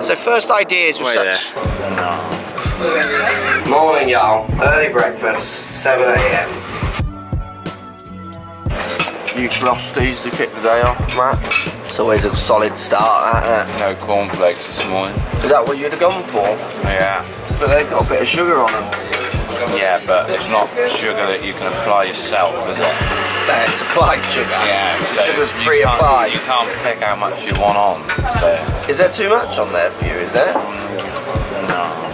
So first ideas were such... No. Morning, y'all. Early breakfast, 7 AM. You frosties to kick the day off, Matt? It's always a solid start, isn't it? No cornflakes this morning. Is that what you'd have gone for? Yeah. But they've got a bit of sugar on them. Yeah, but it's not sugar that you can apply yourself, is it? It's applied sugar. Yeah, so sugar's pre-applied. You can't pick how much you want on. So. Is there too much on there for you, is there? No.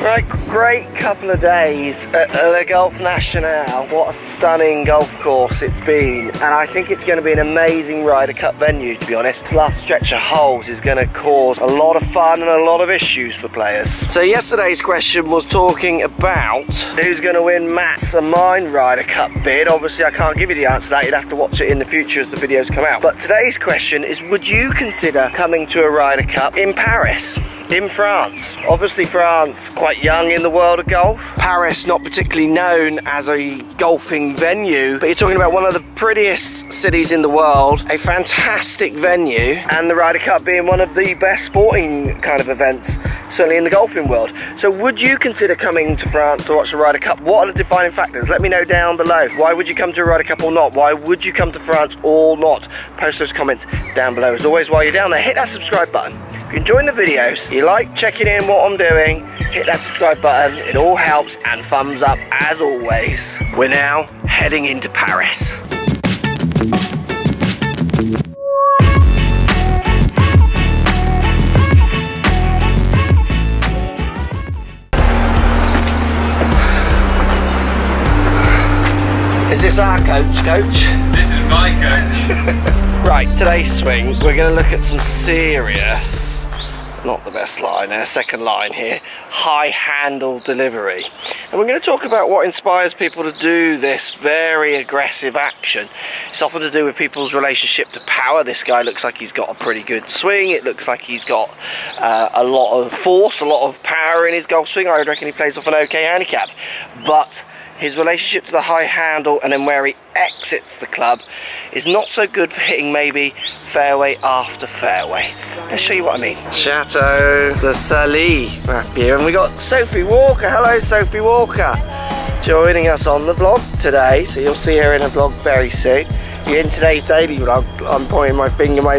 Right, great couple of days at the Golf National. What a stunning golf course it's been, and I think it's going to be an amazing Ryder Cup venue, to be honest. This last stretch of holes is going to cause a lot of fun and a lot of issues for players. So yesterday's question was talking about who's going to win Matt's and mine Ryder Cup bid. Obviously I can't give you the answer to that, you'd have to watch it in the future as the videos come out. But today's question is, would you consider coming to a Ryder Cup in Paris, in France? Obviously France, quite young in the world of golf. Paris, not particularly known as a golfing venue, but you're talking about one of the prettiest cities in the world, a fantastic venue, and the Ryder Cup being one of the best sporting kind of events, certainly in the golfing world. So would you consider coming to France to watch the Ryder Cup? What are the defining factors? Let me know down below. Why would you come to a Ryder Cup or not? Why would you come to France or not? Post those comments down below. As always, while you're down there, hit that subscribe button. If you're enjoying the videos, you like checking in what I'm doing, hit that subscribe button. It all helps, and thumbs up as always. We're now heading into Paris. Is this our coach? This is my coach. Right, today's swing, we're going to look at some serious, not the best line there, second line here, high handle delivery. And we're going to talk about what inspires people to do this very aggressive action. It's often to do with people's relationship to power. This guy looks like he's got a pretty good swing. It looks like he's got a lot of force, a lot of power in his golf swing. I would reckon he plays off an okay handicap. But his relationship to the high handle and then where he exits the club is not so good for hitting maybe fairway after fairway. Let's show you what I mean. Chateau de Sally up here, and we got Sophie Walker. Hello Sophie Walker, joining us on the vlog today, so you'll see her in a vlog very soon. You're in today's daily vlog. I'm pointing my finger, my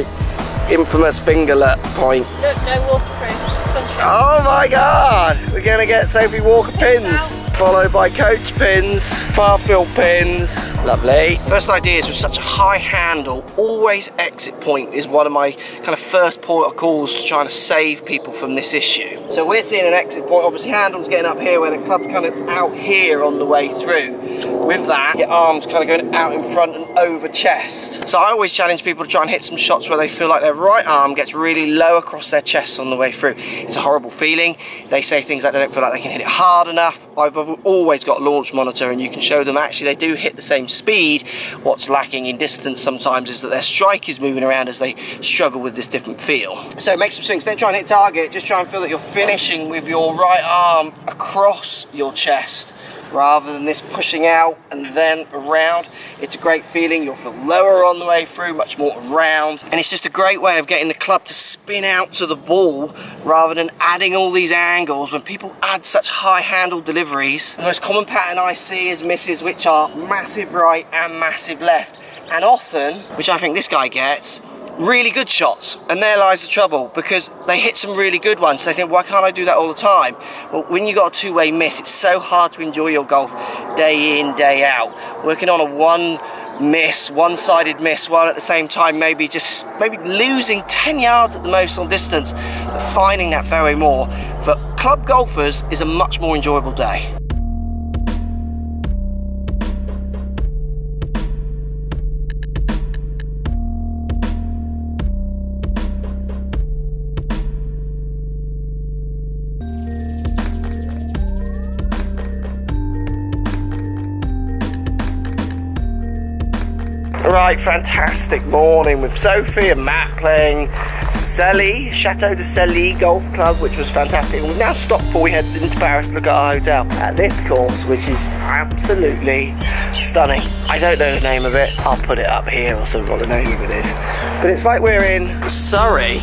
infamous fingerlet point. Look, no waterproofs, sunshine. Oh my god, we're gonna get Sophie Walker pins, followed by coach pins, Barfield pins. Lovely. First ideas with such a high handle, always exit point is one of my kind of first port of calls to trying to save people from this issue. So we're seeing an exit point, obviously handle's getting up here where the club's kind of out here on the way through. With that, your arms kind of going out in front and over chest. So I always challenge people to try and hit some shots where they feel like their right arm gets really low across their chest on the way through. It's a horrible feeling. They say things like they don't feel like they can hit it hard enough. I've always got a launch monitor, and you can show them actually they do hit the same speed. What's lacking in distance sometimes is that their strike is moving around as they struggle with this different feel. So make some swings, don't try and hit target, just try and feel that you're finishing with your right arm across your chest, rather than this pushing out and then around. It's a great feeling. You'll feel lower on the way through, much more around, and it's just a great way of getting the club to spin out to the ball rather than adding all these angles. When people add such high handle deliveries, the most common pattern I see is misses which are massive right and massive left, and often, which I think this guy gets, really good shots. And there lies the trouble, because they hit some really good ones. So they think, why can't I do that all the time? Well, when you got a two-way miss, it's so hard to enjoy your golf day in, day out. Working on a one-sided miss, while at the same time maybe losing 10 yards at the most on distance, but finding that fairway more, for club golfers is a much more enjoyable day. Right, fantastic morning with Sophie and Matt playing Sally, Chateau de Sally Golf Club, which was fantastic. And we've now stopped before we head into Paris to look at our hotel at this course, which is absolutely stunning. I don't know the name of it. I'll put it up here or something, what the name of it is. But it's like we're in Surrey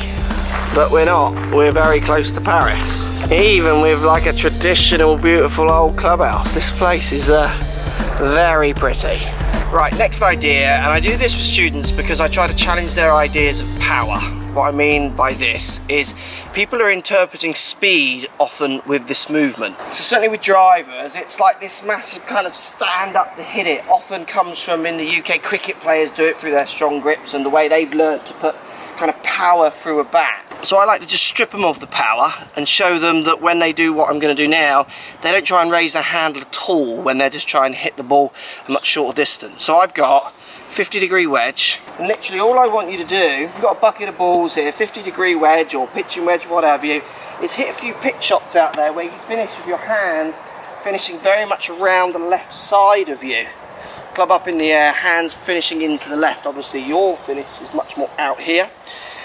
but we're not. We're very close to Paris. Even with like a traditional, beautiful old clubhouse, this place is very pretty. Right, next idea, and I do this for students because I try to challenge their ideas of power. What I mean by this is people are interpreting speed often with this movement. So certainly with drivers, it's like this massive kind of stand up to hit it. Often comes from, in the UK, cricket players do it through their strong grips and the way they've learnt to put kind of power through a bat. So I like to just strip them of the power and show them that when they do what I'm going to do now, they don't try and raise their handle at all when they're just trying to hit the ball a much shorter distance. So I've got 50-degree wedge, and literally all I want you to do, you've got a bucket of balls here, 50-degree wedge or pitching wedge, whatever you, is hit a few pitch shots out there where you finish with your hands finishing very much around the left side of you. Club up in the air, hands finishing into the left. Obviously your finish is much more out here.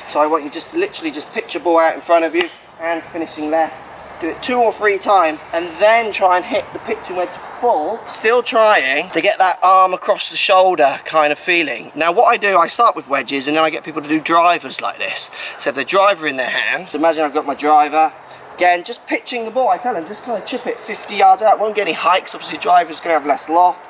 So I want you just literally just pitch a ball out in front of you, hand finishing left. Do it 2 or 3 times and then try and hit the pitching wedge full, still trying to get that arm across the shoulder kind of feeling. Now what I do, I start with wedges and then I get people to do drivers like this. So if they're driver in their hand, so imagine I've got my driver, again just pitching the ball, I tell them just kind of chip it 50 yards out, won't get any hikes, obviously driver's going to have less loft.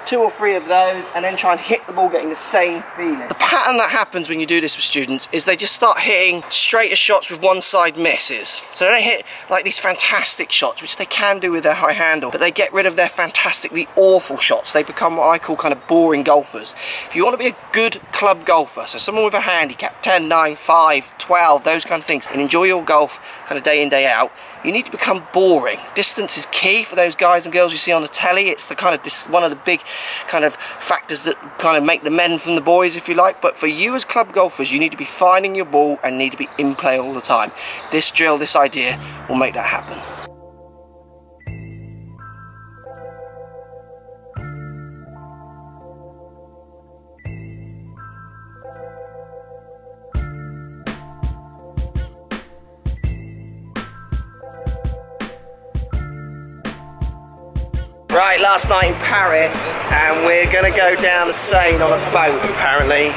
2 or 3 of those and then try and hit the ball getting the same feeling. The pattern that happens when you do this with students is they just start hitting straighter shots with one side misses. So they don't hit like these fantastic shots, which they can do with their high handle, but they get rid of their fantastically awful shots. They become what I call kind of boring golfers. If you want to be a good club golfer, so someone with a handicap 10, 9, 5, 12, those kind of things, and enjoy your golf kind of day in, day out, you need to become boring. Distance is key for those guys and girls you see on the telly. It's the kind of one of the big kind of factors that kind of make the men from the boys, if you like. But for you as club golfers, you need to be finding your ball and need to be in play all the time. This drill, this idea will make that happen. Right, last night in Paris, and we're going to go down the Seine on a boat, apparently,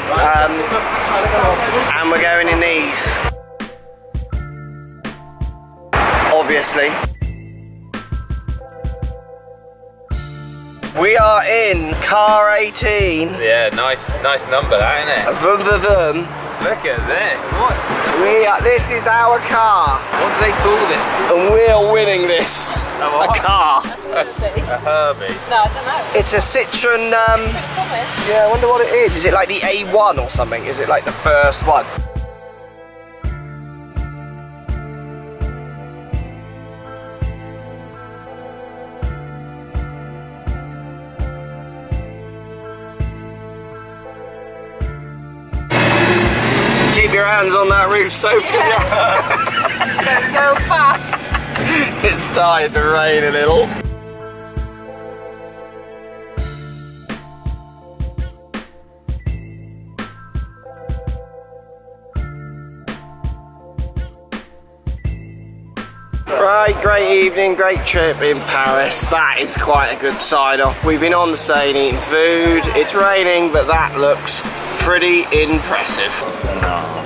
and we're going in these, obviously. We are in car 18. Yeah, nice number, that, isn't it? Vroom, vroom, vroom. Look at this. What? This is our car. What do they call this? And we're winning this. A car. A Herbie. No, I don't know. It's a Citroen, yeah, I wonder what it is. Is it like the A1 or something? Is it like the first one? Keep your hands on that roof, Soph, can you? Go fast. It's starting to rain a little. Right, great evening, great trip in Paris. That is quite a good sign off. We've been on the Seine eating food. It's raining, but that looks pretty impressive. No.